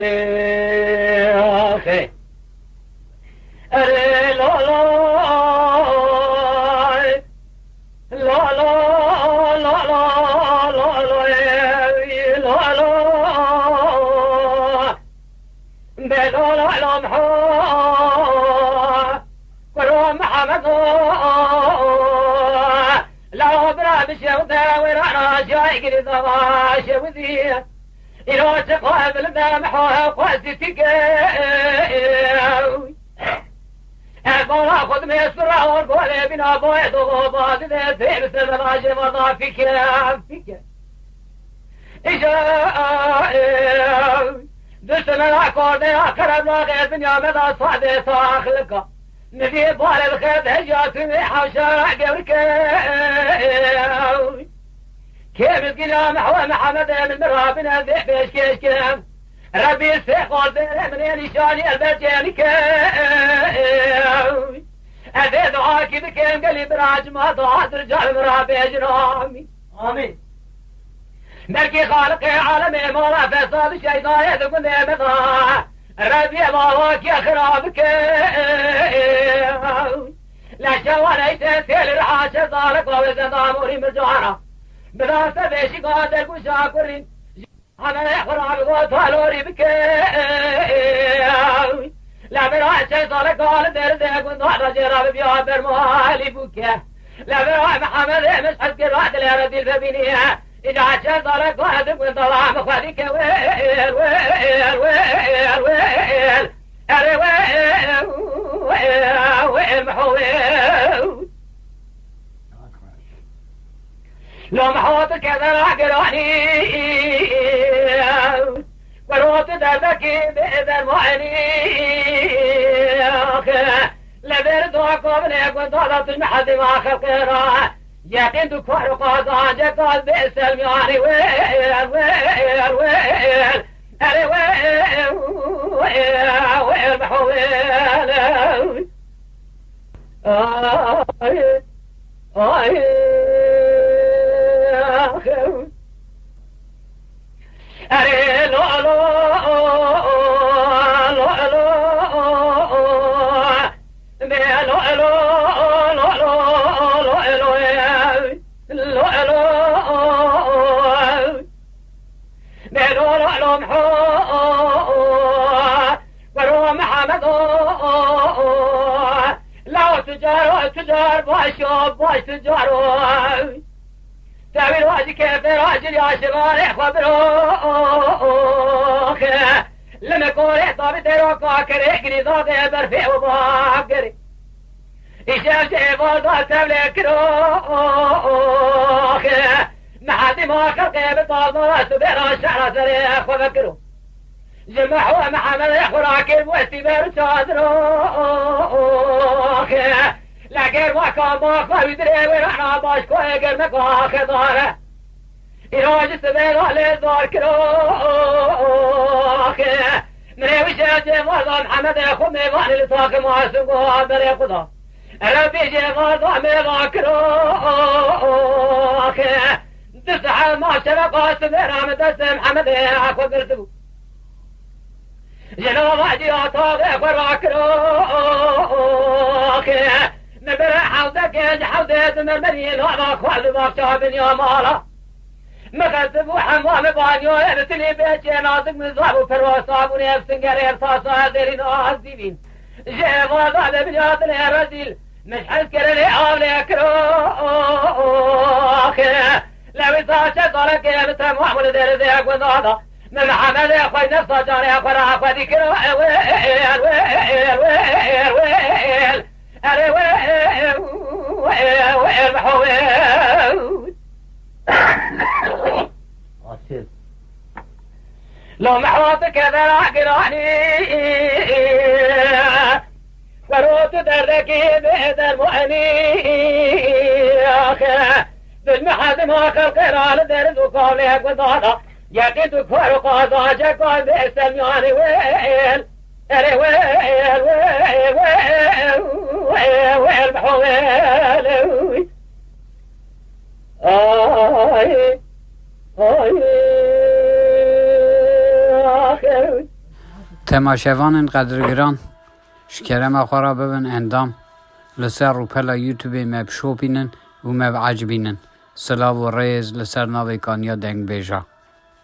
أخي أري لا لا لا لا لا لا لا لا لا لمحو ورو محمد لا برا بشوده ورانا جاي قريض شودي إلو تقابل دمحوها قوزتك أبولا خذ ميسرا ورقولي بنا بويد وغوضات ذي تيرس الراجل وضع فيك دست من أكورد أكرم راغي الدنيا مدى صعدي صاخلك نبي بال الخير هجاتني حوشا قبلك كيف تقول محوى محمد من مرابنا ذي بيش كيش كيم ربي السيقول ذي من نشاني البرجاني كيم أذي دعاكي بكيم قلي براج ما ضاعت رجال مرابي جرامي آمين مركي خالقي عالمي مولا فيصل الشيطان يذقن ذي مضاع ربي الله يا خرابك لا شوان ايتين تيل رعاشة ظالك ووزن ضاموري مرجوانا بذات بيشي قادر كشاكرين أنا يخراب قوتالوري بك لا برعاشة ظالك قال درزيك ونضع رجراب بيابر موالي بك لا برعاشة محمد مش حد قرات ليردي الفبينية إذا عشان ظلك وهدف وانطلع مخوذيك ويل ويل ويل ويل أري ويل ويل ويل محويل لو محوط كذا العقراني وروت دربك بإذن معني لبردوك وبنيك وانطلت المحد ما خلقنا يقين دكور قاضان جقال بئس المياني ويل ويل ويل أري ويل ويل ويل محويل آي آي أري لو لو تجار باشوب باش تجارو تابي الواجي كيف راجل يا شباب خبروك لما كوري طابي ديروك واكري قري ضاقي برفي وباقري إيشاف شيبال ضال تبليك روك محادي ما خلقي بطال ناس بيرا الشعر سريخ وفكرو جمعوا محمد يخوراكي بوستي بيرو شادروك لكن وكان باقا يدري ويرحنا باشكو اگر مكا خضاره إراج سبيل للدار كروك مريوش جمال محمد يخو ميوان لطاق معسوق بري خدا ربي جمال ميوان كروك تسحى ما شرقا سبيل مدس محمد يخو برسبو جنوب عجياتا غير كروك نبرا حوضك يا حوضك مرمري الهما خوال باقشا بنيا مالا مغزب وحمام بانيو يبتلي بيتي نازق من ضعب وفرواساب ونيف سنقر ارصاصا ديرين وعزيبين جيبا ضعب بنيات الرزيل مش حذكر لي اولي كروك لو يصاشا صارك يا بتم وعمل دير ذيك وضادا من حمد يا اخوي نفسا جاري اخوي اخوي ذكر ويل ويل ويل ويل أري ويل ويل ويل محويل لو محوطك ذا العقراني فروت دردكي بهذا المؤني بالمحاد ما خلقنا لدرد وقاليك وضانا يقيد كور قاضا جاكوان بئس المياني ويل أري ويل ويل ويل ويل ويل محويل آي آي آخر تماشاوان قدرگران شکرم خورا ببن اندام لسر رو پلا یوتیوب مب شوپینن و مب عجبینن سلاو و ریز لسر ناوی کانیا دنگ بیجا